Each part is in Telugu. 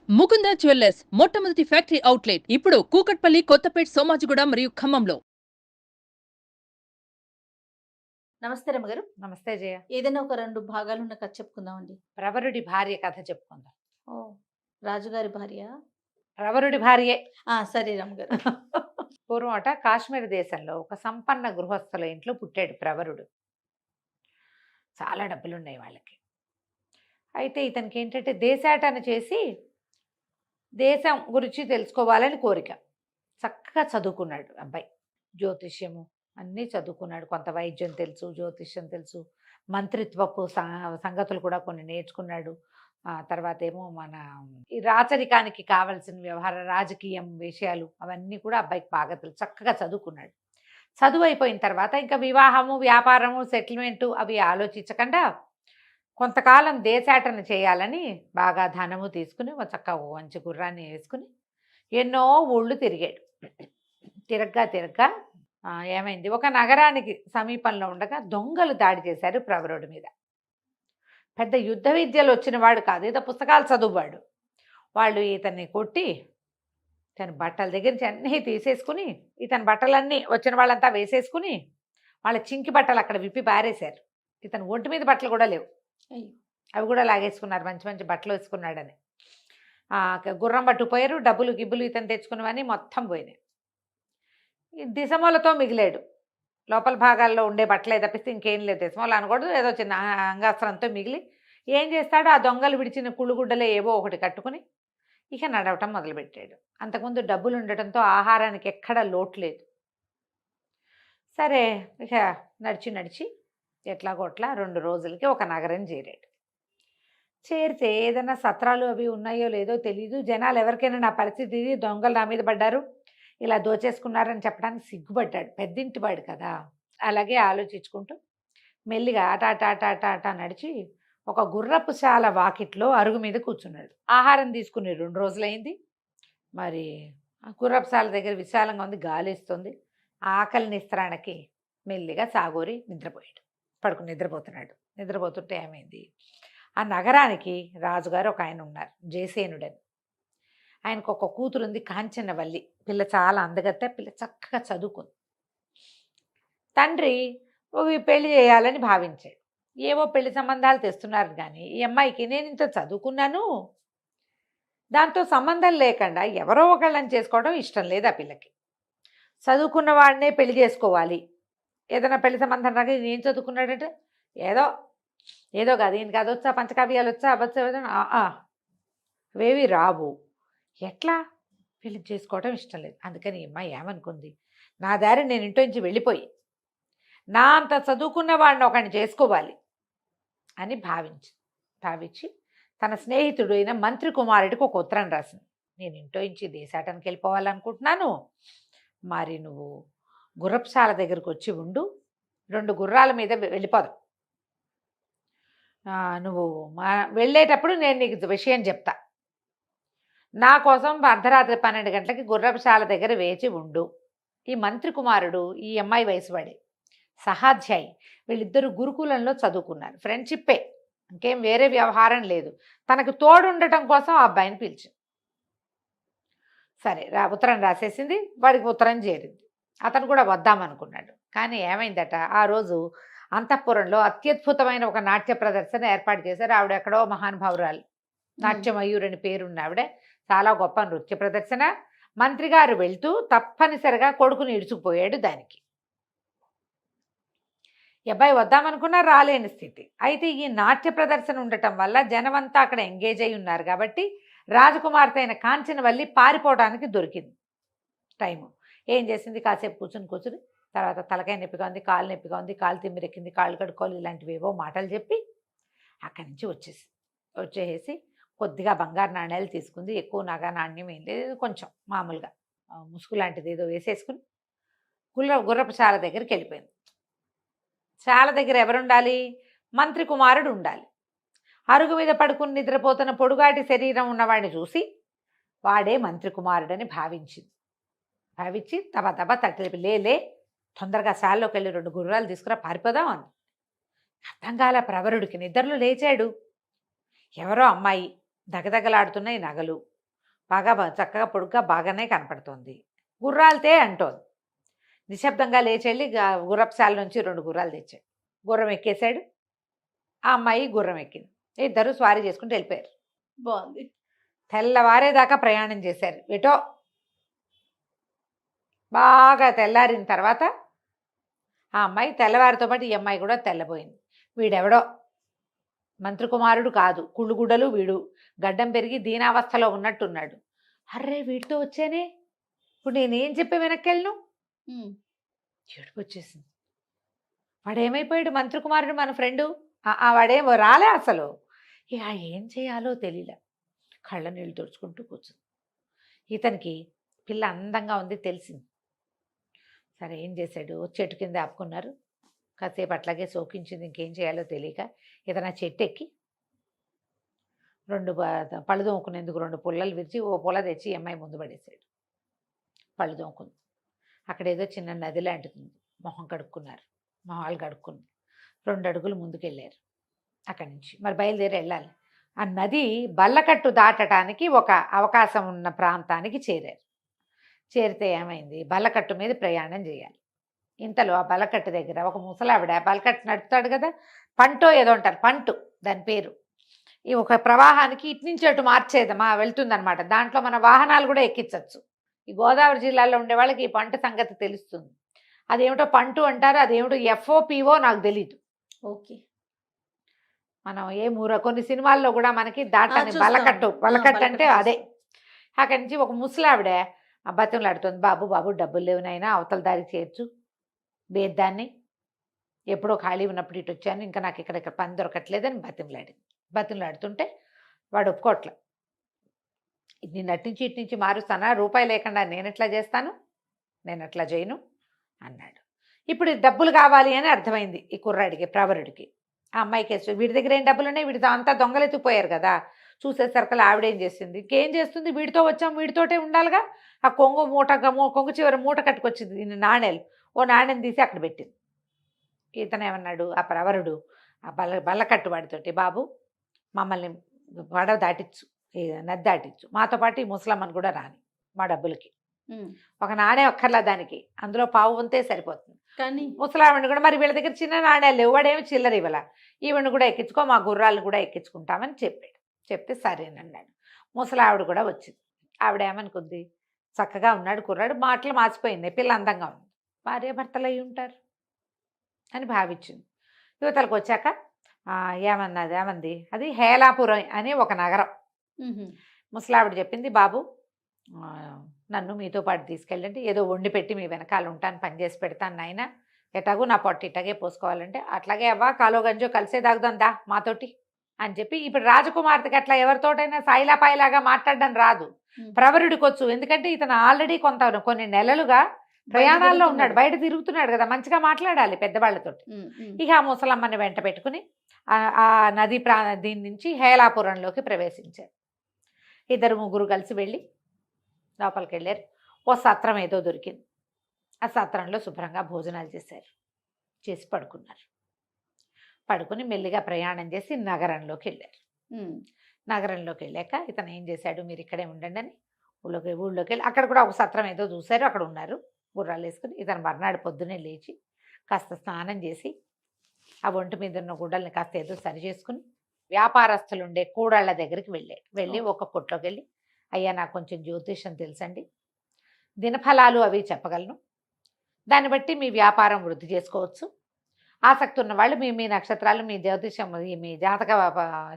ముకుంద జ్యువెల్లర్స్ మొట్టమొదటి ఫ్యాక్టరీ అవుట్లెట్ ఇప్పుడు కూకట్పల్లి, కొత్తపేట్, సోమాజిగూడ మరియు ఖమ్మంలో. నమస్తే రమ్మగారు. నమస్తే జయ. ఏదైనా ఒక 2 భాగాలున్న కథ చెప్పుకుందామండి. ప్రవరుడి భార్య కథ చెప్పుకుందాం. ఓహ్! రాజుగారి భార్య? ప్రవరుడి భార్యే. సరే రమ్మగారు. పూర్వం అట కాశ్మీర్ దేశంలో ఒక సంపన్న గృహస్థుల ఇంట్లో పుట్టాడు ప్రవరుడు. చాలా డబ్బులున్నాయి వాళ్ళకి. అయితే ఇతనికి ఏంటంటే దేశాటన చేసి దేశం గురించి తెలుసుకోవాలని కోరిక. చక్కగా చదువుకున్నాడు అబ్బాయి. జ్యోతిష్యము అన్నీ చదువుకున్నాడు. కొంత వైద్యం తెలుసు, జ్యోతిష్యం తెలుసు, మంత్రిత్వపు సంగతులు కూడా కొన్ని నేర్చుకున్నాడు. తర్వాత ఏమో మన ఈ రాచరికానికి కావలసిన వ్యవహార రాజకీయం విషయాలు అవన్నీ కూడా అబ్బాయికి బాగా తెలుసు. చక్కగా చదువుకున్నాడు. చదువు అయిపోయిన తర్వాత ఇంకా వివాహము, వ్యాపారము, సెటిల్మెంటు అవి ఆలోచించకుండా కొంతకాలం దేశాటన చేయాలని బాగా ధనము తీసుకుని ఒక చక్కగా మంచి గుర్రాన్ని వేసుకుని ఎన్నో ఊళ్ళు తిరిగాడు. తిరగ్గా ఏమైంది, ఒక నగరానికి సమీపంలో ఉండగా దొంగలు దాడి చేశారు ప్రవరుడి మీద. పెద్ద యుద్ధ విద్యలు వచ్చిన వాడు కాదు, ఏదో పుస్తకాలు చదువువాడు. వాళ్ళు ఇతన్ని కొట్టి ఇతని బట్టల దగ్గర నుంచి అన్నీ తీసేసుకుని ఇతని బట్టలన్నీ వచ్చిన వాళ్ళంతా వేసేసుకుని వాళ్ళ చింకి బట్టలు అక్కడ విప్పి పారేశారు. ఇతను ఒంటి మీద బట్టలు కూడా లేవు, అవి కూడా లాగేసుకున్నారు. మంచి మంచి బట్టలు వేసుకున్నాడని. గుర్రం పట్టుకుపోయారు. డబ్బులు గిబ్బులు ఇతను తెచ్చుకున్నవన్నీ మొత్తం పోయినాయి. దిశమూలతో మిగిలాడు. లోపల భాగాల్లో ఉండే బట్టలే తప్పిస్తే ఇంకేం లేదు. దిశమూల అనకూడదు, ఏదో చిన్న అంగాస్త్రంతో మిగిలి ఏం చేస్తాడు, ఆ దొంగలు విడిచిన కుళ్ళుగుడ్డలే ఏవో ఒకటి కట్టుకుని ఇక నడవటం మొదలుపెట్టాడు. అంతకుముందు డబ్బులు ఉండటంతో ఆహారానికి ఎక్కడ లోటు లేదు. సరే ఇక నడిచి ఎట్లాగోట్లా 2 రోజులకి ఒక నగరం చేరాడు. చేరితే ఏదైనా సత్రాలు అవి ఉన్నాయో లేదో తెలీదు. జనాలు ఎవరికైనా నా పరిస్థితి ఇది, దొంగలు నా మీద పడ్డారు, ఇలా దోచేసుకున్నారని చెప్పడానికి సిగ్గుపడ్డాడు. పెద్దింటివాడు కదా. అలాగే ఆలోచించుకుంటూ మెల్లిగా ఆట నడిచి ఒక గుర్రపు శాల వాకిట్లో అరుగు మీద కూర్చున్నాడు. ఆహారం తీసుకుని 2 రోజులైంది. మరి గుర్రపు శాల దగ్గర విశాలంగా ఉంది, గాలిస్తుంది. ఆకలి నిస్త్రాణకి మెల్లిగా సాగోరి నిద్రపోయాడు. పడుకుని నిద్రపోతుంటే ఏమైంది, ఆ నగరానికి రాజుగారు ఒక ఆయన ఉన్నారు, జయసేనుడని. ఆయనకు ఒక కూతురు ఉంది, కాంచనవల్లి. పిల్ల చాలా అందగత్త, పిల్ల చక్కగా చదువుకుంది. తండ్రి పెళ్లి చేయాలని భావించాడు. ఏవో పెళ్లి సంబంధాలు తెస్తున్నారు కానీ ఈ అమ్మాయికి నేను ఇంత చదువుకున్నాను, దాంతో సంబంధం లేకుండా ఎవరో ఒకళ్ళని చేసుకోవడం ఇష్టం లేదు. ఆ పిల్లకి చదువుకున్న వాడినే పెళ్లి చేసుకోవాలి. ఏదైనా పెళ్లి సంబంధం రాక నేను చదువుకున్నాడంటే ఏదో కాదు, ఈయనకి అది వచ్చా, పంచకావ్యాలు వచ్చా, అవేవి రావు. ఎట్లా పెళ్లి చేసుకోవడం ఇష్టం లేదు. అందుకని అమ్మాయి ఏమనుకుంది, నా దారి నేను ఇంటి నుంచి వెళ్ళిపోయి నా అంత చదువుకున్న వాడిని ఒకడిని చేసుకోవాలి అని భావించి తన స్నేహితుడు అయిన మంత్రి కుమారుడికి ఒక ఉత్తరం రాసింది. నేను ఇంట్లో నుంచి దేశాటానికి వెళ్ళిపోవాలనుకుంటున్నాను, మరి నువ్వు గుర్రపుశాల దగ్గరకు వచ్చి ఉండు, 2 గుర్రాల మీద వెళ్ళిపోదాం. నువ్వు వెళ్ళేటప్పుడు నేను నీకు విషయం చెప్తా. నా కోసం అర్ధరాత్రి 12 గంటలకి గుర్రపుశాల దగ్గర వేచి ఉండు. ఈ మంత్రి కుమారుడు ఈ అమ్మాయి వయసు వాడే, సహాధ్యాయి. వీళ్ళిద్దరూ గురుకులంలో చదువుకున్నారు. ఫ్రెండ్షిప్పే, ఇంకేం వేరే వ్యవహారం లేదు. తనకు తోడు ఉండటం కోసం ఆ అబ్బాయిని పిలిచి సరే ఉత్తరం రాసేసింది. వాడికి ఉత్తరం చేరింది. అతను కూడా వద్దామనుకున్నాడు. కానీ ఏమైందట, ఆ రోజు అంతఃపురంలో అత్యద్భుతమైన ఒక నాట్య ప్రదర్శన ఏర్పాటు చేశారు. ఆవిడ ఎక్కడో మహానుభావురాలు, నాట్యమయూరని పేరున్న ఆవిడ. చాలా గొప్ప నృత్య ప్రదర్శన. మంత్రి గారు వెళ్తూ తప్పనిసరిగా కొడుకుని ఇడుచుకుపోయాడు దానికి. అబ్బాయి వద్దామనుకున్నా రాలేని స్థితి. అయితే ఈ నాట్య ప్రదర్శన ఉండటం వల్ల జనమంతా అక్కడ ఎంగేజ్ అయి ఉన్నారు కాబట్టి రాజకుమార్తె అయిన కాంచనవల్లి పారిపోవడానికి దొరికింది టైము. ఏం చేసింది, కాసేపు కూర్చుని తర్వాత తలకాయ నొప్పిగా ఉంది, కాలు నొప్పిగా ఉంది, కాలు తిమ్మిరెక్కింది, కాళ్ళు కడుక్కోవాలి, ఇలాంటివి ఏవో మాటలు చెప్పి అక్కడి నుంచి వచ్చేసి కొద్దిగా బంగారు నాణ్యాలు తీసుకుంది. ఎక్కువ నగ నాణ్యం ఏం లేదు, కొంచెం మామూలుగా ముసుగు లాంటిది ఏదో వేసేసుకుని గుర్రపు శాల దగ్గరికి వెళ్ళిపోయింది. శాల దగ్గర ఎవరుండాలి, మంత్రి కుమారుడు ఉండాలి. అరుగు మీద పడుకుని నిద్రపోతున్న పొడుగాటి శరీరం ఉన్నవాడిని చూసి వాడే మంత్రి కుమారుడని భావించి తబ తట్టి లేలే, తొందరగా శాలలోకి వెళ్ళి 2 గుర్రాలు తీసుకురా, పారిపోదాం అంది. అర్థం కాల ప్రవరుడికి. నిద్రలో లేచాడు. ఎవరో అమ్మాయి, దగదగలాడుతున్నాయి నగలు, బాగా చక్కగా పొడుగ్గా బాగానే కనపడుతోంది. గుర్రాలతే అంటోంది. నిశ్శబ్దంగా లేచెళ్ళి గుర్రపుశాల నుంచి 2 గుర్రాలు తెచ్చాడు. గుర్రం ఎక్కేశాడు. ఆ అమ్మాయి గుర్రం ఎక్కింది. ఇద్దరు స్వారీ చేసుకుంటూ వెళ్ళిపోయారు. బాగుంది. తెల్లవారేదాకా ప్రయాణం చేశారు. ఎటో బాగా తెల్లారిన తర్వాత ఆ అమ్మాయి తెల్లవారితో పాటు ఈ అమ్మాయి కూడా తెల్లబోయింది. వీడెవడో మంత్రికుమారుడు కాదు, కుళ్ళుగుడ్డలు వీడు, గడ్డం పెరిగి దీనావస్థలో ఉన్నట్టున్నాడు. అర్రే వీడితో వచ్చానే, ఇప్పుడు నేనేం చెప్పి వెనక్కి వెళ్ళను? ఏడుపు వచ్చేసింది. వాడేమైపోయాడు మంత్రికుమారుడు, మన ఫ్రెండు? వాడేమో రాలే అసలు. ఇక ఏం చేయాలో తెలియలే. కళ్ళ నీళ్ళు తుడుచుకుంటూ కూర్చుంది. ఇతనికి పిల్ల అందంగా ఉంది తెలిసింది. సరే ఏం చేశాడు, చెట్టు కింద ఆపుకున్నారు. కాసేపు అట్లాగే సోకించింది. ఇంకేం చేయాలో తెలియక ఇతను చెట్టు ఎక్కి 2 పళ్ళు దోముకునేందుకు 2 పుల్లలు విరిచి ఓ పుల్ల తెచ్చి అమ్మాయి ముందు పడేశాడు. పళ్ళు దోముకుంది. అక్కడ ఏదో చిన్న నది లాంటిది. మొహం కడుక్కున్నారు. మొహాలు కడుక్కుని 2 అడుగులు ముందుకెళ్ళారు. అక్కడి నుంచి మరి బయలుదేరి వెళ్ళాలి. ఆ నది బల్లకట్టు దాటడానికి ఒక అవకాశం ఉన్న ప్రాంతానికి చేరారు. చేరితే ఏమైంది, బల్లకట్టు మీద ప్రయాణం చేయాలి. ఇంతలో ఆ బల్లకట్టు దగ్గర ఒక ముసలావిడ, బల్లకట్టు నడుపుతాడు కదా, పంటో ఏదో అంటారు, పంటు దాని పేరు. ఈ ఒక ప్రవాహానికి ఇటు నుంచి అటు మార్చేదమా వెళ్తుందనమాట. దాంట్లో మన వాహనాలు కూడా ఎక్కించవచ్చు. ఈ గోదావరి జిల్లాలో ఉండే వాళ్ళకి ఈ పంట సంగతి తెలుస్తుంది. అదేమిటో పంటు అంటారు, అదేమిటో ఎఫ్ఓపిఓ నాకు తెలీదు. ఓకే. మనం కొన్ని సినిమాల్లో కూడా మనకి దాటని చూస్తాం. బల్లకట్టు అంటే బల్లకట్టు అదే. అక్కడి నుంచి ఒక ముసలావిడ బతిమలాడుతుంది, బాబు బాబు డబ్బులు లేవునైనా అవతల దారి చేర్చు, బేద్దాన్ని ఎప్పుడో ఖాళీ ఉన్నప్పుడు ఇటు వచ్చాను, ఇంకా నాకు ఇక్కడ పని దొరకట్లేదని బతిమలాడుతుంటే వాడు ఒప్పుకోట్ల. నేను అటు నుంచి ఇటు నుంచి మారుస్తానా, రూపాయి లేకుండా నేను ఎట్లా చేస్తాను, నేను అట్లా చేయను అన్నాడు. ఇప్పుడు డబ్బులు కావాలి అని అర్థమైంది ఈ కుర్రాడికి, ప్రవరుడికి. ఆ అమ్మాయికి వీడి దగ్గర ఏం డబ్బులు ఉన్నాయి, వీడితో అంతా దొంగలెత్తిపోయారు కదా. చూసేసరికి ఆవిడేం చేసింది, ఇంకేం చేస్తుంది, వీడితో వచ్చాం వీడితోటే ఉండాలిగా. ఆ కొంగు చివరి మూట కట్టుకొచ్చింది నాణేలు. ఓ నాణ్యం తీసి అక్కడ పెట్టింది. ఇతను ఏమన్నాడు, ఆ ప్రవరుడు ఆ బల్లకట్టు వాడితోటి, బాబు మమ్మల్ని పడవ దాటిచ్చు, నది దాటిచ్చు, మాతో పాటు ఈ ముసలమ్మని కూడా రాని, మా డబ్బులకి ఒక నాణ్యం ఒక్కర్లా దానికి, అందులో పావు వంతే సరిపోతుంది. కానీ ముసలావిడిని కూడా, మరి వీళ్ళ దగ్గర చిన్న నాణ్యాలు ఇవ్వడేమి చిల్లర ఇవ్వాల, ఈవిడిని కూడా ఎక్కించుకో, మా గుర్రాలను కూడా ఎక్కించుకుంటామని చెప్పాడు. చెప్తే సరేనన్నాడు. ముసలావిడ కూడా వచ్చింది. ఆవిడ ఏమనుకుంది, చక్కగా ఉన్నాడు కుర్రాడు, మాటలు మార్చిపోయింది, పిల్ల అందంగా ఉంది, భార్య భర్తలు అయి ఉంటారు అని భావించింది. యువతలకు వచ్చాక ఏమంది, అది హేలాపురం అని ఒక నగరం. ముసలావిడ చెప్పింది, బాబు నన్ను మీతో పాటు తీసుకెళ్ళండి, ఏదో వండి పెట్టి మీ వెనకాల ఉంటాను, పని చేసి పెడతాను నాయన, ఎటాగో నా పొట్టు ఇట్టగే పోసుకోవాలంటే, అట్లాగే అవ్వా కాలో గంజో కలిసే తాగుదాందా మాతోటి అని చెప్పి. ఇప్పుడు రాజకుమార్తెకి అట్లా ఎవరితోటైనా సాయిలా పాయిలాగా మాట్లాడడం రాదు, ప్రవరుడికి వచ్చు. ఎందుకంటే ఇతను ఆల్రెడీ కొన్ని నెలలుగా ప్రయాణాల్లో ఉన్నాడు, బయట తిరుగుతున్నాడు కదా, మంచిగా మాట్లాడాలి పెద్దవాళ్ళతో. ఇక ఆ ముసలమ్మని వెంట పెట్టుకుని ఆ నది దీని నుంచి హేలాపురంలోకి ప్రవేశించారు. 2-3 కలిసి వెళ్ళి లోపలికి వెళ్ళారు. ఓ సత్రం ఏదో దొరికింది. ఆ సత్రంలో శుభ్రంగా భోజనాలు చేసి పడుకున్నారు. పడుకుని మెల్లిగా ప్రయాణం చేసి నగరంలోకి వెళ్ళారు. నగరంలోకి వెళ్ళాక ఇతను ఏం చేశాడు, మీరు ఇక్కడే ఉండండి అని ఊళ్ళోకి వెళ్ళి అక్కడ కూడా ఒక సత్రం ఏదో చూశారు, అక్కడ ఉన్నారు గుర్రాలు వేసుకుని. ఇతను మర్నాడు పొద్దున్నే లేచి కాస్త స్నానం చేసి ఆ ఒంటి మీద ఉన్న గుడ్డల్ని కాస్త ఏదో సరి చేసుకుని వ్యాపారస్తులు ఉండే కూడాళ్ళ దగ్గరికి వెళ్ళి ఒక కొట్లోకి వెళ్ళి, అయ్యా నాకు కొంచెం జ్యోతిషం తెలుసండి, దినఫలాలు అవి చెప్పగలను, దాన్ని బట్టి మీ వ్యాపారం వృద్ధి చేసుకోవచ్చు, ఆసక్తి ఉన్న వాళ్ళు మీ నక్షత్రాలు, మీ జ్యోతిషం, మీ జాతక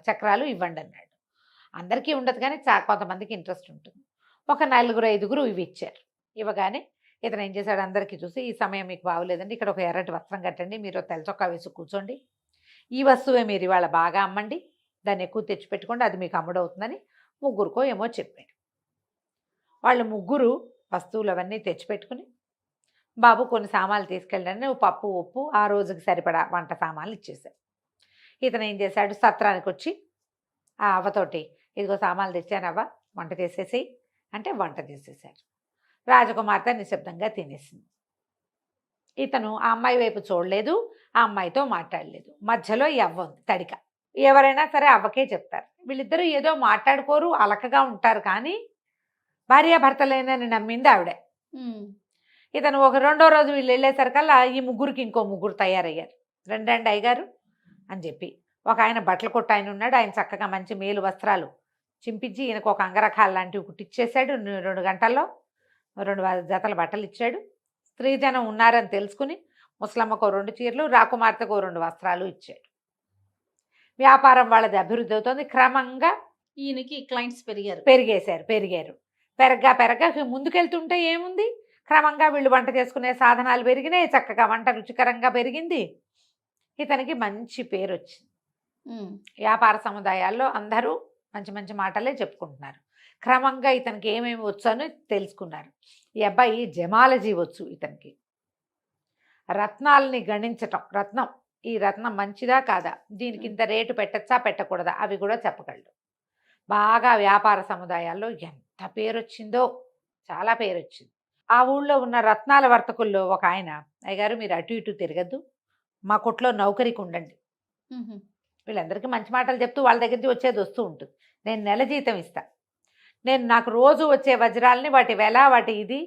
చక్రాలు ఇవ్వండి అన్నాడు. అందరికీ ఉండదు కానీ కొంతమందికి ఇంట్రెస్ట్ ఉంటుంది. ఒక 4-5 ఇవి ఇచ్చారు. ఇవ్వగానే ఇతను ఏం చేశాడు, అందరికీ చూసి, ఈ సమయం మీకు బాగోలేదండి, ఇక్కడ ఒక ఎర్రటి వస్త్రం కట్టండి, మీరు తెల్లచొక్కా వేసి కూర్చోండి, ఈ వస్తువే మీరు ఇవాళ బాగా అమ్మండి, దాన్ని ఎక్కువ తెచ్చిపెట్టుకోండి, అది మీకు అమ్ముడవుతుందని 3 ఏమో చెప్పాడు. వాళ్ళు 3 వస్తువులు అవన్నీ తెచ్చిపెట్టుకుని, బాబు కొన్ని సామాన్లు తీసుకెళ్ళండి, పప్పు ఉప్పు ఆ రోజుకి సరిపడా వంట సామాన్లు ఇచ్చేశారు. ఇతను ఏం చేశాడు, సత్రానికి వచ్చి ఆ అవ్వతోటి, ఇదిగో సామాన్లు తెచ్చానవ్వ, వంట చేసేసి అంటే వంట చేసేసారు. రాజకుమార్తె నిశ్శబ్దంగా తినేసింది. ఇతను ఆ అమ్మాయి వైపు చూడలేదు, ఆ అమ్మాయితో మాట్లాడలేదు. మధ్యలో ఈ అవ్వ ఉంది తడిక. ఎవరైనా సరే అవ్వకే చెప్తారు, వీళ్ళిద్దరూ ఏదో మాట్లాడుకోరు, అలకగా ఉంటారు, కానీ భార్యాభర్తలేనని నమ్మింది ఆవిడే. ఇతను ఒక రెండో రోజు వీళ్ళు వెళ్ళేసరికల్లా ఈ ముగ్గురికి ఇంకో ముగ్గురు తయారయ్యారు. రండి అయ్యగారు అని చెప్పి. ఒక ఆయన బట్టల కొట్టు ఆయన ఉన్నాడు. ఆయన చక్కగా మంచి మేలు వస్త్రాలు చింపించి ఈయనకు ఒక అంగరఖాలు లాంటివి కుట్టిచ్చేసాడు. 2 గంటల్లో 2 జతల బట్టలు ఇచ్చాడు. స్త్రీజనం ఉన్నారని తెలుసుకుని ముసలమ్మకు 2 చీరలు, రాకుమార్తెకు 2 వస్త్రాలు ఇచ్చాడు. వ్యాపారం వాళ్ళది అభివృద్ధి అవుతుంది. క్రమంగా ఈయనకి క్లయింట్స్ పెరిగారు. పెరిగారు. పెరగ్గా ముందుకెళ్తుంటే ఏముంది, క్రమంగా వీళ్ళు వంట చేసుకునే సాధనాలు పెరిగినాయి. చక్కగా వంట రుచికరంగా పెరిగింది. ఇతనికి మంచి పేరు వచ్చింది. వ్యాపార సముదాయాల్లో అందరూ మంచి మంచి మాటలే చెప్పుకుంటున్నారు. క్రమంగా ఇతనికి ఏమేమి వచ్చు అని తెలుసుకున్నారు. ఈ అబ్బాయి జమాలజీ వచ్చు ఇతనికి. రత్నాలని గణించటం, ఈ రత్నం మంచిదా కాదా, దీనికి ఇంత రేటు పెట్టచ్చా పెట్టకూడదా అవి కూడా చెప్పగలడు. బాగా వ్యాపార సముదాయాల్లో ఎంత పేరు వచ్చిందో, చాలా పేరు వచ్చింది. ఆ ఊళ్ళో ఉన్న రత్నాల వర్తకుల్లో ఒక ఆయన, అయ్యగారు మీరు అటు ఇటు తిరగద్దు, మా కొట్లో నౌకరికి ఉండండి. వీళ్ళందరికీ మంచి మాటలు చెప్తూ వాళ్ళ దగ్గర నుంచి వచ్చేది వస్తూ ఉంటుంది. నేను నెల జీతం ఇస్తా, నాకు రోజు వచ్చే వజ్రాలని వాటి వెల వాటి ఇది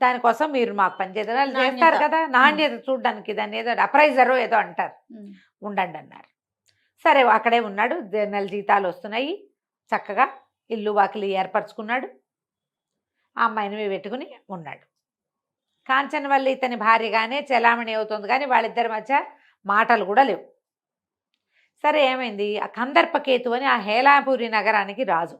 దానికోసం మీరు మాకు పనిచేయాలి చేస్తారు కదా, నాణ్యత చూడడానికి దాన్ని ఏదో అప్రైజరో ఏదో అంటారు, ఉండండి అన్నారు. సరే అక్కడే ఉన్నాడు. నెల జీతాలు వస్తున్నాయి. చక్కగా ఇల్లు వాకిలి ఏర్పరచుకున్నాడు. ఆ అమ్మాయిని పెట్టుకుని ఉన్నాడు. కాంచనవల్లి ఇతని భార్యగానే చెలామణి అవుతుంది, కానీ వాళ్ళిద్దరి మధ్య మాటలు కూడా లేవు. సరే ఏమైంది, ఆ కందర్పకేతు అని ఆ హేలాపురి నగరానికి రాజు.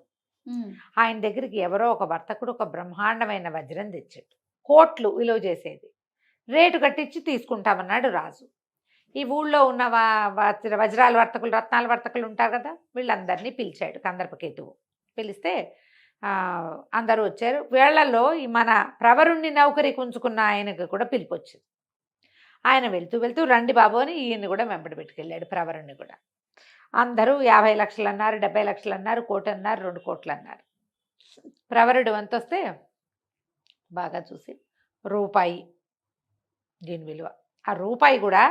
ఆయన దగ్గరికి ఎవరో ఒక వర్తకుడు ఒక బ్రహ్మాండమైన వజ్రం తెచ్చాడు. కోట్లు విలువ చేసేది. రేటు కట్టించి తీసుకుంటామన్నాడు రాజు. ఈ ఊళ్ళో ఉన్న వజ్రాల వర్తకులు రత్నాల వర్తకులు ఉంటారు కదా, వీళ్ళందరినీ పిలిచాడు కందర్పకేతువు. పిలిస్తే అందరూ వచ్చారు. వీళ్లలో మన ప్రవరుణ్ణి నౌకరికి ఉంచుకున్న ఆయనకు కూడా పిలిపి వచ్చింది. ఆయన వెళ్తూ రండి బాబు అని ఈయన్ని కూడా వెంబడి పెట్టుకెళ్ళాడు. ప్రవరుణ్ణి కూడా అందరూ 50 లక్షలు అన్నారు, 70 లక్షలు అన్నారు, 1 కోటి అన్నారు, 2 కోట్లు అన్నారు. ప్రవరుడు వంత వస్తే బాగా చూసి రూపాయి దీని విలువ. ఆ రూపాయి కూడా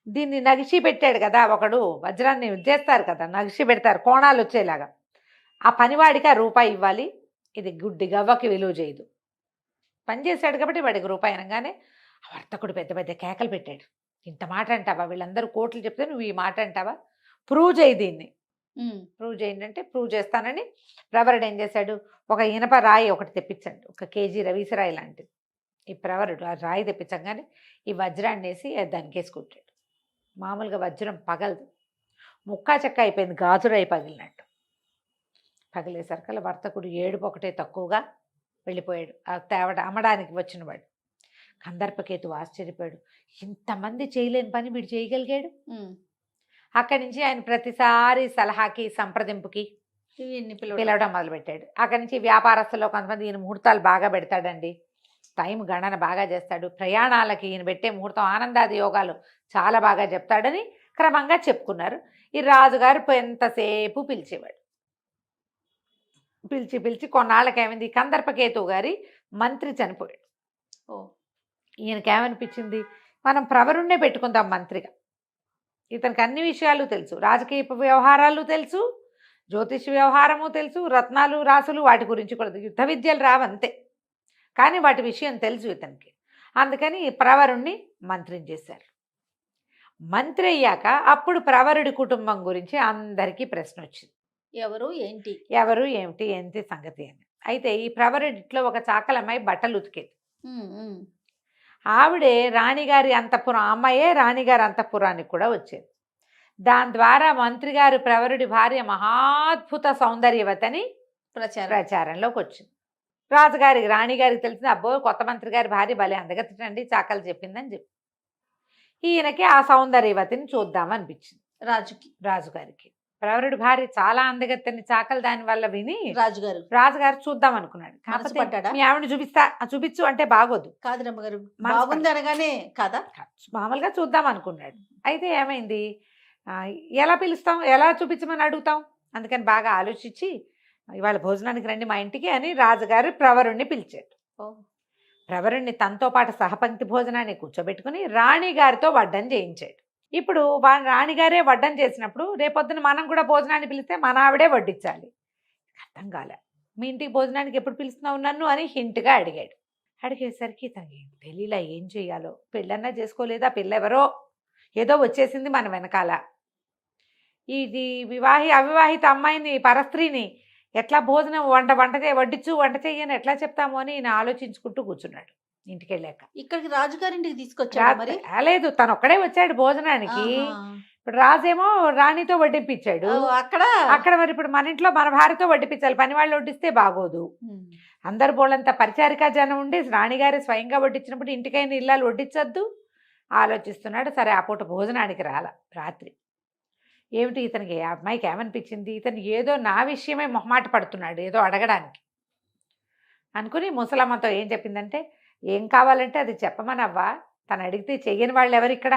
దీన్ని నగిషి పెట్టాడు కదా, ఒకడు వజ్రాన్ని చేస్తారు కదా, నగిషి పెడతారు కోణాలు వచ్చేలాగా. ఆ పనివాడికి ఆ రూపాయి ఇవ్వాలి, ఇది గుడ్డి గవ్వకి విలువ చేయదు. పని చేశాడు కాబట్టి వాడికి రూపాయి అనగానే ఆ వర్తకుడు పెద్ద పెద్ద కేకలు పెట్టాడు. ఇంత మాట అంటావా, వీళ్ళందరూ కోట్లు చెప్తే నువ్వు ఈ మాట అంటావా, ప్రూవ్ చేయి, దీన్ని ప్రూవ్ చేయండి అంటే ప్రూవ్ చేస్తానని ప్రవరుడు ఏం చేశాడు, ఒక ఇనప రాయి ఒకటి తెప్పించండి, 1 కేజీ రవీసరాయి లాంటిది. ఈ ప్రవరుడు ఆ రాయి తెప్పించగానే ఈ వజ్రాన్ని వేసి దానికి వేసుకుంటాడు. మామూలుగా వజ్రం పగలదు, ముక్కా చెక్క అయిపోయింది, గాజురాయి పగిలినట్టు. పగిలేసరికల్లా వర్తకుడు ఏడుపు ఒకటే తక్కువగా వెళ్ళిపోయాడు. ఆ అమ్మడానికి వచ్చినవాడు. కందర్పకేతు ఆశ్చర్యపోయాడు, ఇంతమంది చేయలేని పని వీడు చేయగలిగాడు. అక్కడి నుంచి ఆయన ప్రతిసారి సలహాకి సంప్రదింపుకి పిలవడం మొదలుపెట్టాడు. అక్కడి నుంచి వ్యాపారస్తుల్లో కొంతమంది ఈయన ముహూర్తాలు బాగా పెడతాడండి, టైం గణన బాగా చేస్తాడు, ప్రయాణాలకి ఈయన పెట్టే ముహూర్తం ఆనందాది యోగాలు చాలా బాగా చెప్తాడని క్రమంగా చెప్పుకున్నారు. ఈ రాజుగారు ఎంతసేపు పిలిచేవాడు. పిలిచి కొన్నాళ్ళకి ఏమైంది, కందర్పకేతువు గారి మంత్రి చనిపోయాడు. ఈయనకి ఏమనిపించింది, మనం ప్రవరుణ్ణే పెట్టుకుందాం మంత్రిగా. ఇతనికి అన్ని విషయాలు తెలుసు, రాజకీయ వ్యవహారాలు తెలుసు, జ్యోతిష వ్యవహారము తెలుసు, రత్నాలు రాసులు వాటి గురించి కూడా, యుద్ధ విద్యలు రావంతే కానీ వాటి విషయం తెలుసు ఇతనికి. అందుకని ప్రవరుణ్ణి మంత్రిని చేశారు. మంత్రి అయ్యాక అప్పుడు ప్రవరుడి కుటుంబం గురించి అందరికీ ప్రశ్న వచ్చింది, ఎవరు ఏమిటి ఏంటి సంగతి అని. అయితే ఈ ప్రవరుడిట్లో ఒక చాకలమ్మాయి బట్టలు ఉతికేది. ఆవిడే రాణిగారి అంతఃపురం, అమ్మాయే రాణిగారి అంతఃపురానికి కూడా వచ్చేది. దాని ద్వారా మంత్రి గారు ప్రవరుడి భార్య మహాద్భుత సౌందర్యవతని ప్రచారంలోకి వచ్చింది. రాజుగారికి రాణిగారికి తెలిసింది, అబ్బో కొత్త మంత్రి గారి భార్య భలే అందగత్తెండి, చాకలు చెప్పిందని చెప్పి ఈయనకి ఆ సౌందర్యవతిని చూద్దామనిపించింది రాజుగారికి. ప్రవరుడి భార్య చాలా అందగత్తెని చాకలు దాని వల్ల విని రాజుగారు చూద్దాం అనుకున్నాడు. కాకపోతే మీ ఆవిడని చూపించు అంటే బాగోదు కాదు రమ్మగారు, బాగుంది అనగానే కదా, మామూలుగా చూద్దాం అనుకున్నాడు. అయితే ఏమైంది, ఎలా పిలుస్తాం, ఎలా చూపించమని అడుగుతాం, అందుకని బాగా ఆలోచించి ఇవాళ భోజనానికి రండి మా ఇంటికి అని రాజుగారు ప్రవరుణ్ణి పిలిచాడు. ప్రవరుణ్ణి తనతో పాటు సహపంక్తి భోజనాన్ని కూర్చోబెట్టుకుని రాణిగారితో వడ్డం చేయించాడు. ఇప్పుడు రాణిగారే వడ్డం చేసినప్పుడు రేపొద్దున మనం కూడా భోజనాన్ని పిలిస్తే మన ఆవిడే వడ్డించాలి. అర్థం కాలే. మీ ఇంటికి భోజనానికి ఎప్పుడు పిలుస్తున్నావు నన్ను అని హింట్గా అడిగాడు. అడిగేసరికి తనకి తెలియలా ఏం చేయాలో. పెళ్ళన్నా చేసుకోలేదా, పిల్లెవరో ఏదో వచ్చేసింది మన వెనకాల. ఇది అవివాహిత అమ్మాయిని, పరస్త్రీని ఎట్లా భోజనం వంట చెయ్యని ఎట్లా చెప్తాము అని ఈయన ఆలోచించుకుంటూ కూర్చున్నాడు ఇంటికి వెళ్ళాక. ఇక్కడికి రాజుగారింటికి తీసుకొచ్చాడు మరి. లేదు, తను ఒక్కడే వచ్చాడు భోజనానికి. ఆహా. ఇప్పుడు రాజేమో రాణితో వడ్డింపించాడు. ఓ, అక్కడ అక్కడ మరి ఇప్పుడు మన ఇంట్లో మన భార్యతో వడ్డించాలి. పని వాళ్ళు వడ్డిస్తే బాగోదు. అందరు బోళ్ళంతా పరిచారికా జనం ఉండి రాణిగారి స్వయంగా వడ్డించినప్పుడు ఇంటికైనా ఇల్లాలు వడ్డించొద్దు ఆలోచిస్తున్నాడు. సరే ఆ పూట భోజనానికి రాత్రి ఏమిటి ఇతనికి, ఆ అమ్మాయికి ఏమనిపించింది, ఇతను ఏదో నా విషయమే మొహమాట పడుతున్నాడు ఏదో అడగడానికి అనుకుని ముసలమ్మతో ఏం చెప్పిందంటే, ఏం కావాలంటే అది చెప్పమనవ్వా, తను అడిగితే చెయ్యని వాళ్ళు ఎవరిక్కడ,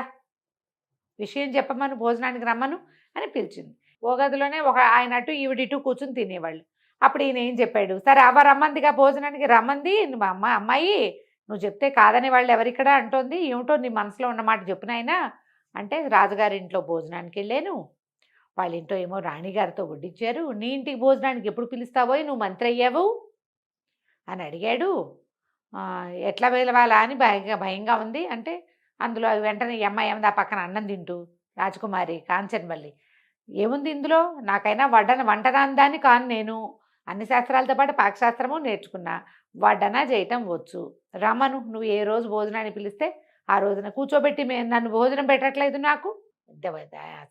విషయం చెప్పమను, భోజనానికి రమ్మను అని పిలిచింది. ఓ గదిలోనే ఆయన అటు ఈవిడిటు కూర్చుని తినేవాళ్ళు. అప్పుడు ఈయన ఏం చెప్పాడు, సరే అవ్వ రమ్మందిగా భోజనానికి రమ్మంది, అమ్మాయి నువ్వు చెప్తే కాదని వాళ్ళు ఎవరిక్కడ అంటోంది, ఏమిటో నీ మనసులో ఉన్నమాట చెప్పునైనా అంటే, రాజుగారింట్లో భోజనానికి వెళ్ళాను, వాళ్ళ ఇంట్లో ఏమో రాణిగారితో వడ్డించారు, నీ ఇంటికి భోజనానికి ఎప్పుడు పిలుస్తావో, నువ్వు మంత్రి అయ్యావు అని అడిగాడు. ఎట్లా పిలవాలా అని భయంగా ఉంది అంటే, అందులో వెంటనే ఈ అమ్మాయి ఏముంది ఆ పక్కన అన్నం తింటూ, రాజకుమారి కాంచన్మల్లి, ఏముంది ఇందులో, నాకైనా వంటరాందాన్ని కాను, నేను అన్ని శాస్త్రాలతో పాటు పాకశాస్త్రము నేర్చుకున్నా, వడ్డన చేయటం వచ్చు, రమ్మను, నువ్వు ఏ రోజు భోజనాన్ని పిలిస్తే ఆ రోజున కూర్చోబెట్టి నన్ను భోజనం పెట్టట్లేదు, నాకు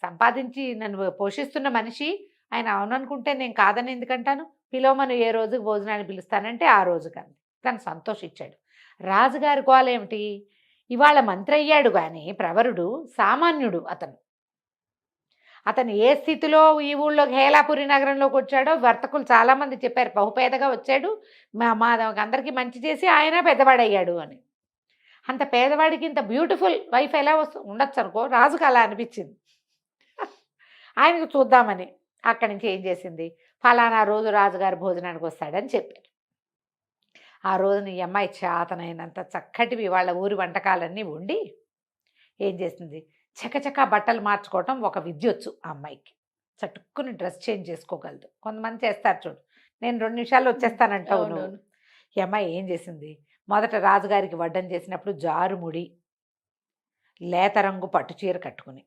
సంపాదించి నన్ను పోషిస్తున్న మనిషి ఆయన అవుననుకుంటే నేను కాదని ఎందుకంటాను, పిలవమను ఏ రోజుకి భోజనాన్ని పిలుస్తానంటే ఆ రోజు కానీ తను సంతోషించాడు. రాజుగారి గోల ఏమిటి, ఇవాళ మంత్రి అయ్యాడు కానీ ప్రవరుడు సామాన్యుడు, అతను ఏ స్థితిలో ఈ ఊళ్ళో హేలాపురి నగరంలోకి వచ్చాడో వర్తకులు చాలామంది చెప్పారు, బహుపేదగా వచ్చాడు, మా అందరికీ మంచి చేసి ఆయన పెద్దవాడయ్యాడు అని. అంత పేదవాడికి ఇంత బ్యూటిఫుల్ వైఫ్ ఎలా ఉండొచ్చు అనుకో, రాజుకు అలా అనిపించింది. ఆయనకు చూద్దామని అక్కడి నుంచి ఏం చేసింది, ఫలానా రోజు రాజుగారి భోజనానికి వస్తాడని చెప్పారు. ఆ రోజున ఈ అమ్మాయి చేతనైనంత చక్కటివి వాళ్ళ ఊరి వంటకాలన్నీ వండి ఏం చేసింది, చకచకా బట్టలు మార్చుకోవటం ఒక విద్య వచ్చు ఆ అమ్మాయికి, చట్టుకుని డ్రెస్ చేంజ్ చేసుకోగలదు. కొంతమంది చేస్తారు చూడు, నేను 2 నిమిషాల్లో వచ్చేస్తానంటావు నువ్వు. ఈ అమ్మాయి ఏం చేసింది, మొదట రాజుగారికి వడ్డం చేసినప్పుడు జారుముడి లేత రంగు పట్టుచీర కట్టుకుని,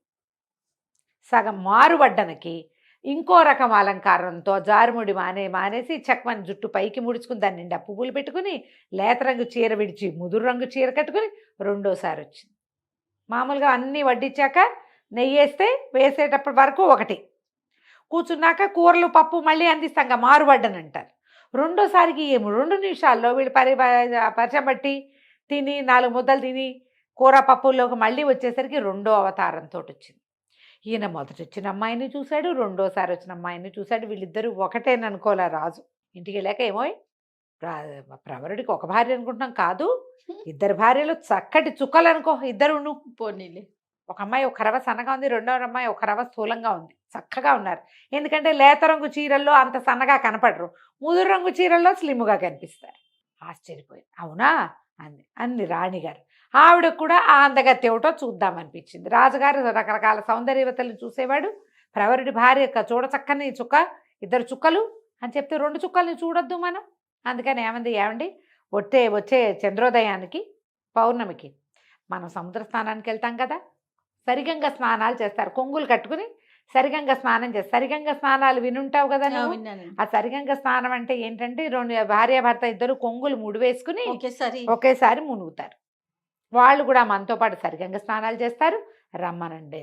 సగం మారు వడ్డనకి ఇంకో రకం అలంకారంతో జారుముడి మానేసి చక్కమని జుట్టు పైకి ముడుచుకుని దాని నిండా పువ్వులు పెట్టుకుని లేత రంగు చీర విడిచి ముదురు రంగు చీర కట్టుకుని రెండోసారి వచ్చింది. మామూలుగా అన్నీ వడ్డించాక నెయ్యి వేసేటప్పటి వరకు ఒకటి, కూర్చున్నాక కూరలు పప్పు మళ్ళీ అందిస్తాంగా మారువడ్డని అంటారు. రెండోసారికి ఏమో 2 నిమిషాల్లో వీళ్ళు పరిచయం బట్టి తిని 4 ముద్దలు తిని కూర పప్పుల్లోకి మళ్ళీ వచ్చేసరికి రెండో అవతారంతో వచ్చింది. ఈయన మొదట వచ్చిన అమ్మాయిని చూశాడు, రెండోసారి వచ్చిన అమ్మాయిని చూశాడు, వీళ్ళిద్దరూ ఒకటేననుకోలే రాజు. ఇంటికి వెళ్ళాక ఏమో ప్రవరుడికి ఒక భార్య అనుకుంటున్నాం, కాదు 2 భార్యలు చక్కటి చుక్కలు అనుకో, ఇద్దరును పోనీలే. ఒక అమ్మాయి ఒక రవ సన్నగా ఉంది, రెండో అమ్మాయి ఒక రవ స్థూలంగా ఉంది, చక్కగా ఉన్నారు. ఎందుకంటే లేత రంగు చీరల్లో అంత సన్నగా కనపడరు, ముదురు రంగు చీరల్లో స్లిమ్గా కనిపిస్తారు. ఆశ్చర్యపోయింది. అవునా అంది రాణిగారు. ఆవిడకు కూడా ఆ అందగత్తి ఏమిటో చూద్దామనిపించింది. రాజుగారు రకరకాల సౌందర్యవతలను చూసేవాడు. ప్రవరుడి భార్య చూడచక్కని చుక్క, 2 చుక్కలు అని చెప్తే 2 చుక్కల్ని చూడొద్దు మనం. అందుకని ఏమండి వచ్చే చంద్రోదయానికి పౌర్ణమికి మనం సముద్ర స్నానానికి వెళ్తాం కదా, సరిగంగ స్నానాలు చేస్తారు, కొంగులు కట్టుకుని సరిగంగ స్నానం చేస్తారు. సరిగంగ స్నానాలు వినుంటావు కదా నువ్వు. ఆ సరిగంగ స్నానం అంటే ఏంటంటే 2 భార్యాభర్త ఇద్దరు కొంగులు ముడివేసుకుని ఒకేసారి మునుగుతారు. వాళ్ళు కూడా మనతో పాటు సరిగంగ స్నానాలు చేస్తారు, రమ్మనండి.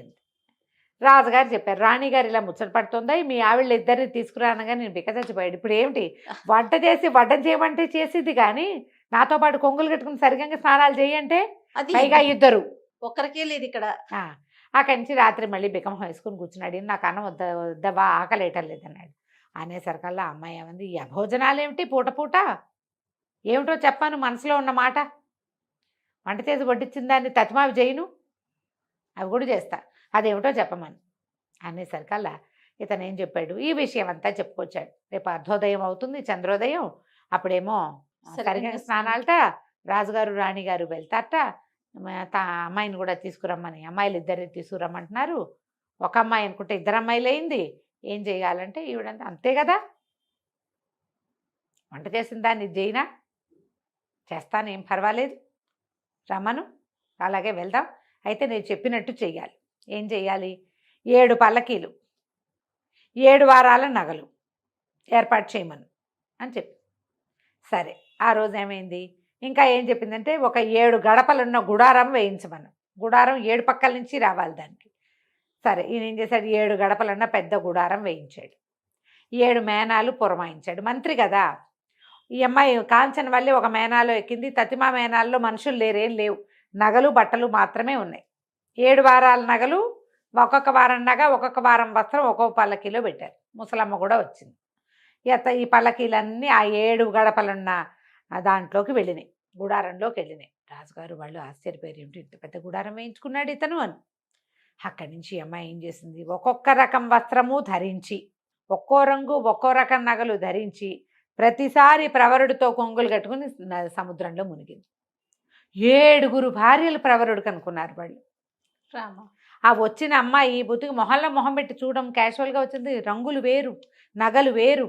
రాజుగారు చెప్పారు, రాణిగారు ఇలా ముచ్చట పడుతుందా, మీ ఆవిళ్ళ ఇద్దరిని తీసుకురానగా నేను బిక్కచచ్చిపోయాడు. ఇప్పుడు ఏమిటి వంట చేసి వడ్డం చేయమంటే చేసేది, కానీ నాతో పాటు కొంగులు కట్టుకుని సరిగంగ స్నానాలు చేయంటే పైగా ఇద్దరు, ఒక్కరికే లేదు ఇక్కడ. అక్కడి నుంచి రాత్రి మళ్ళీ బికమం వేసుకుని కూర్చున్నాడు. నాకు అన్నం వద్దవా, ఆకలేయటం లేదన్నాడు. అనేసరికల్లా అమ్మాయి ఏమంది, ఈ అభోజనాలు ఏమిటి పూట ఏమిటో చెప్పాను మనసులో ఉన్న మాట, వంట చేసి వడ్డించిన దాన్ని తతిమావి చేయను, అవి కూడా చేస్తా, అదేమిటో చెప్పమని. అనేసరికల్లా ఇతను ఏం చెప్పాడు, ఈ విషయం అంతా చెప్పుకొచ్చాడు. రేపు అర్ధోదయం అవుతుంది, చంద్రోదయం, అప్పుడేమో సరిగంగ స్నానాలట, రాజుగారు రాణిగారు వెళ్తారట, అమ్మాయిని కూడా తీసుకురమ్మని, అమ్మాయిలు ఇద్దరిని తీసుకురమ్మంటున్నారు. ఒక అమ్మాయి అనుకుంటే 2 అమ్మాయిలు అయింది, ఏం చేయాలంటే ఈవిడంతా అంతే కదా, వంట చేసిన దాన్ని ఇది చేయనా, చేస్తాను, ఏం పర్వాలేదు, రమ్మను, అలాగే వెళ్దాం. అయితే నేను చెప్పినట్టు చెయ్యాలి. ఏం చెయ్యాలి? 7 పల్లకీలు, 7 వారాల నగలు ఏర్పాటు చేయమను అని చెప్పి. సరే, ఆ రోజు ఏమైంది, ఇంకా ఏం చెప్పిందంటే ఒక 7 గడపలున్న గుడారం వేయించమను. గుడారం 7 పక్కల నుంచి రావాలి దానికి. సరే, ఈయన ఏం చేశాడు, 7 గడపలున్న పెద్ద గుడారం వేయించాడు. 7 మేనాలు పురమాయించాడు. మంత్రి కదా. ఈ అమ్మాయి కాంచన వల్లి ఒక మేనాలో ఎక్కింది. తతిమా మేనాల్లో మనుషులు లేరేం లేవు, నగలు బట్టలు మాత్రమే ఉన్నాయి. 7 వారాల నగలు, ఒక్కొక్క వారం నగ, ఒక్కొక్క వారం వస్త్రం, ఒక్కొక్క పల్లకీలో పెట్టారు. ముసలమ్మ కూడా వచ్చింది. ఈ పల్లకీలన్నీ ఆ 7 గడపలున్న దాంట్లోకి వెళ్ళినాయి, గుడారంలోకి వెళ్ళినాయి. రాజుగారు వాళ్ళు ఆశ్చర్యపోయారు, ఏమిటి ఇంత పెద్ద గుడారం వేయించుకున్నాడు ఇతను అని. అక్కడి నుంచి ఈ అమ్మాయి ఏం చేసింది, ఒక్కొక్క రకం వస్త్రము ధరించి, ఒక్కో రంగు ఒక్కో రకం నగలు ధరించి ప్రతిసారి ప్రవరుడితో కొంగులు కట్టుకుని సముద్రంలో మునిగింది. 7 భార్యలు ప్రవరుడు కనుక్కున్నారు వాళ్ళు. రామ. ఆ వచ్చిన అమ్మాయి బుద్ధికి మొహంలో మొహం పెట్టి చూడడం క్యాజువల్గా వచ్చింది. రంగులు వేరు, నగలు వేరు.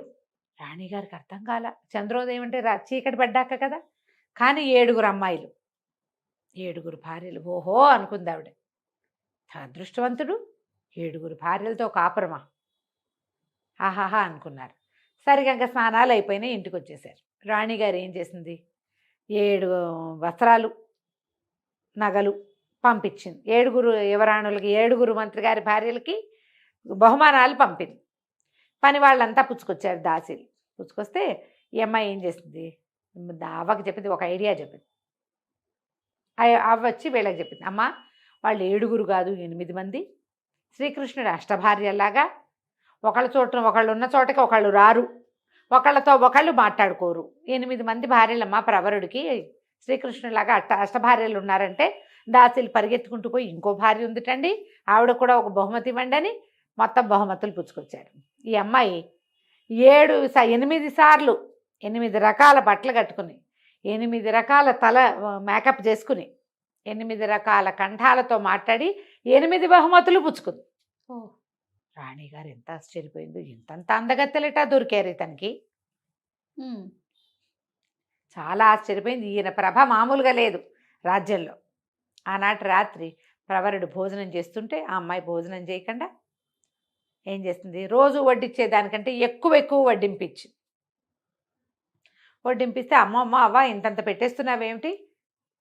రాణిగారికి అర్థం కాల. చంద్రోదయం అంటే చీకటి పడ్డాక కదా. కానీ 7 అమ్మాయిలు, 7 భార్యలు. ఓహో అనుకుంది ఆవిడ, అదృష్టవంతుడు, 7 భార్యలతో కాపురమా, ఆహాహా అనుకున్నారు. సరిగా ఇంకా స్నానాలు అయిపోయినాయి, ఇంటికి వచ్చేసారు. రాణిగారు ఏం చేసింది, 7 వస్త్రాలు, నగలు పంపించింది. 7 యువరాణులకి, 7 మంత్రి గారి భార్యలకి బహుమానాలు పంపింది. పని వాళ్ళంతా పుచ్చుకొచ్చారు, దాసీలు పుచ్చుకొస్తే ఈ అమ్మాయి ఏం చేసింది, అవ్వకి చెప్పింది, ఒక ఐడియా చెప్పింది. అవ్వ వచ్చి వీళ్ళకి చెప్పింది, అమ్మ వాళ్ళు 7 కాదు 8 మంది, శ్రీకృష్ణుడు అష్టభార్యలాగా ఒకళ్ళు ఉన్న చోటకి ఒకళ్ళు రారు, ఒకళ్ళతో ఒకళ్ళు మాట్లాడుకోరు. 8 మంది భార్యలమ్మ ప్రవరుడికి. శ్రీకృష్ణులాగా అష్టభార్యలు ఉన్నారంటే దాసీలు పరిగెత్తుకుంటూ పోయి ఇంకో భార్య ఉందిటండి, ఆవిడ కూడా ఒక బహుమతి ఇవ్వండి అని మొత్తం బహుమతులు పుచ్చుకొచ్చారు. ఈ అమ్మాయి 8 సార్లు 8 రకాల బట్టలు కట్టుకుని, 8 రకాల తల మేకప్ చేసుకుని, 8 రకాల కంఠాలతో మాట్లాడి 8 బహుమతులు పుచ్చుకుంది. రాణిగారు ఎంత ఆశ్చర్యపోయిందో, ఇంతంత అందగత్తెలట దొరికారు ఇతనికి. చాలా ఆశ్చర్యపోయింది. ఈయన ప్రభ మామూలుగా లేదు రాజ్యంలో. ఆనాటి రాత్రి ప్రవరుడు భోజనం చేస్తుంటే ఆ అమ్మాయి భోజనం చేయకుండా ఏం చేస్తుంది, రోజు వడ్డించేదానికంటే ఎక్కువ వడ్డింపిస్తే అమ్మ అవ్వ ఇంతంత పెట్టేస్తున్నావేమిటి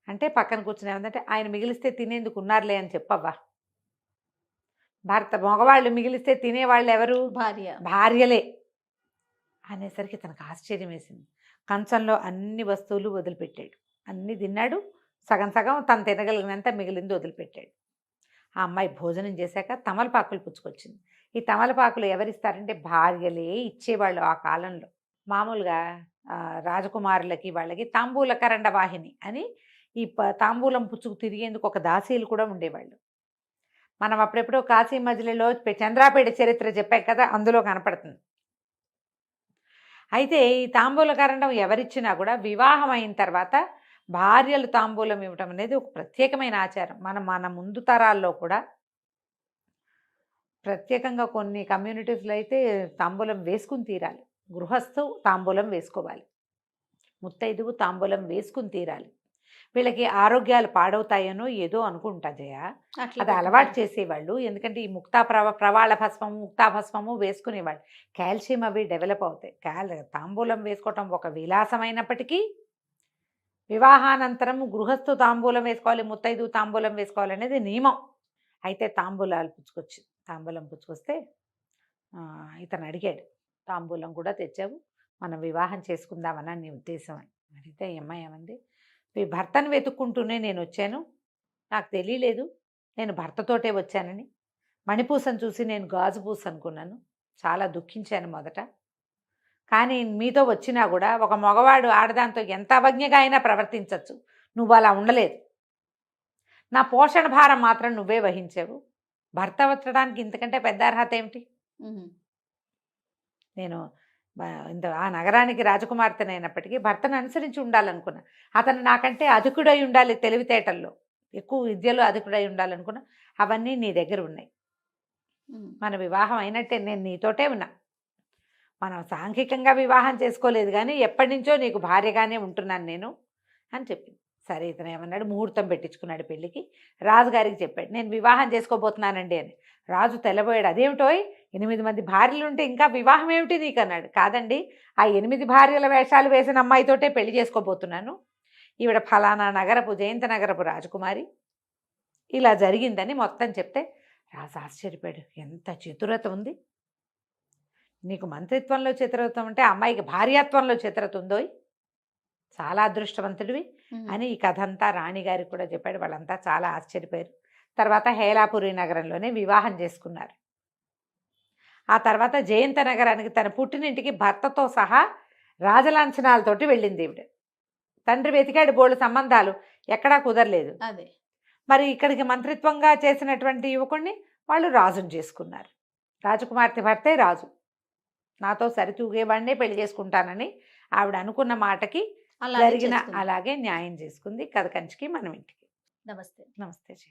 అంటే పక్కన కూర్చుని ఏమందంటే, ఆయన మిగిలిస్తే తినేందుకు ఉన్నారులే అని చెప్పవ్వా. మగవాళ్ళు మిగిలిస్తే తినేవాళ్ళు ఎవరు, భార్యలే అనేసరికి తనకు ఆశ్చర్యం వేసింది. కంచంలో అన్ని వస్తువులు వదిలిపెట్టాడు, అన్నీ తిన్నాడు. సగం తను తినగలిగినంత మిగిలింది వదిలిపెట్టాడు. ఆ అమ్మాయి భోజనం చేశాక తమలపాకులు పుచ్చుకొచ్చింది. ఈ తమలపాకులు ఎవరిస్తారంటే భార్యలే ఇచ్చేవాళ్ళు ఆ కాలంలో. మామూలుగా రాజకుమారులకి వాళ్ళకి తాంబూల కరండ వాహిని అని ఈ తాంబూలం పుచ్చుకు తిరిగేందుకు ఒక దాసీలు కూడా ఉండేవాళ్ళు. మనం అప్పుడెప్పుడో కాశీ మజిలీలో చంద్రాపేట చరిత్ర చెప్పాం కదా, అందులో కనపడుతుంది. అయితే ఈ తాంబూల కరండం ఎవరిచ్చినా కూడా వివాహం అయిన తర్వాత భార్యలు తాంబూలం ఇవ్వటం అనేది ఒక ప్రత్యేకమైన ఆచారం. మన ముందు తరాల్లో కూడా ప్రత్యేకంగా కొన్ని కమ్యూనిటీస్లో అయితే తాంబూలం వేసుకుని తీరాలి. గృహస్థు తాంబూలం వేసుకోవాలి, ముత్తైదువు తాంబూలం వేసుకుని తీరాలి. వీళ్ళకి ఆరోగ్యాలు పాడవుతాయనో ఏదో అనుకుంటా జయ, అది అలవాటు చేసేవాళ్ళు. ఎందుకంటే ఈ ప్రవాళ భస్మము, ముక్తాభస్మము వేసుకునేవాళ్ళు. కాల్షియం అవి డెవలప్ అవుతాయి. తాంబూలం వేసుకోవటం ఒక విలాసమైనప్పటికీ వివాహానంతరం గృహస్థు తాంబూలం వేసుకోవాలి, ముత్తైదు తాంబూలం వేసుకోవాలి అనేది నియమం. అయితే తాంబూలం పుచ్చుకొస్తే ఇతను అడిగాడు, తాంబూలం కూడా తెచ్చావు, మనం వివాహం చేసుకుందామని నీ ఉద్దేశం అని అడిగితే ఈ అమ్మాయి ఏమంది, భర్తను వెతుక్కుంటూనే నేను వచ్చాను, నాకు తెలియలేదు నేను భర్తతోటే వచ్చానని. మణిపూసను చూసి నేను గాజు పూస అనుకున్నాను, చాలా దుఃఖించాను మొదట. కానీ మీతో వచ్చినా కూడా ఒక మగవాడు ఆడదాంతో ఎంత అవజ్ఞగా అయినా ప్రవర్తించవచ్చు, నువ్వు అలా ఉండలేదు. నా పోషణ భారం మాత్రం నువ్వే వహించావు. భర్త వచ్చడానికి ఇంతకంటే పెద్ద అర్హత ఏమిటి? నేను ఆ నగరానికి రాజకుమార్తెనైనప్పటికీ భర్తను అనుసరించి ఉండాలనుకున్నా. అతను నాకంటే అధికుడై ఉండాలి, తెలివితేటల్లో ఎక్కువ విద్యలో అధికుడై ఉండాలనుకున్నా. అవన్నీ నీ దగ్గర ఉన్నాయి. మన వివాహం అయినట్టే, నేను నీతోటే ఉన్నా. మనం సాంఘికంగా వివాహం చేసుకోలేదు కానీ ఎప్పటి నుంచో నీకు భార్యగానే ఉంటున్నాను నేను అని చెప్పింది. సరే ఇతను ఏమన్నాడు, ముహూర్తం పెట్టించుకున్నాడు పెళ్ళికి. రాజుగారికి చెప్పాడు, నేను వివాహం చేసుకోబోతున్నానండి అని. రాజు తెల్లబోయాడు, అదేమిటోయ్ 8 మంది భార్యలుంటే ఇంకా వివాహం ఏమిటి నీకు అన్నాడు. కాదండి, ఆ 8 భార్యల వేషాలు వేసిన అమ్మాయితోటే పెళ్లి చేసుకోబోతున్నాను, ఈవిడ ఫలానా నగరపు జయంత నగరపు రాజకుమారి, ఇలా జరిగిందని మొత్తం చెప్తే రాజు ఆశ్చర్యపోయాడు. ఎంత చతురత ఉంది నీకు, మంత్రిత్వంలో చతురత ఉంటే అమ్మాయికి భార్యాత్వంలో చతురత ఉందోయ్, చాలా అదృష్టవంతుడివి అని ఈ కథ అంతా రాణిగారికి కూడా చెప్పాడు. వాళ్ళంతా చాలా ఆశ్చర్యపోయారు. తర్వాత హేలాపురి నగరంలోనే వివాహం చేసుకున్నారు. ఆ తర్వాత జయంత నగరానికి తన పుట్టినింటికి భర్తతో సహా రాజలాంఛనాలతోటి వెళ్ళింది ఈవిడ. తండ్రి వెతికాడు బోళ్ళు సంబంధాలు, ఎక్కడా కుదరలేదు. అదే మరి ఇక్కడికి మంత్రిత్వంగా చేసినటువంటి యువకుడిని వాళ్ళు రాజుని చేసుకున్నారు. రాజకుమార్తె భర్తే రాజు, నాతో సరితూగేవాడినే పెళ్లి చేసుకుంటానని ఆవిడ అనుకున్న మాటకి అలాగే జరిగిన చేసుకుంది. అలాగే న్యాయం చేసుకుంది. కథ కంచికి మనం ఇంటికి. నమస్తే. నమస్తే జీ.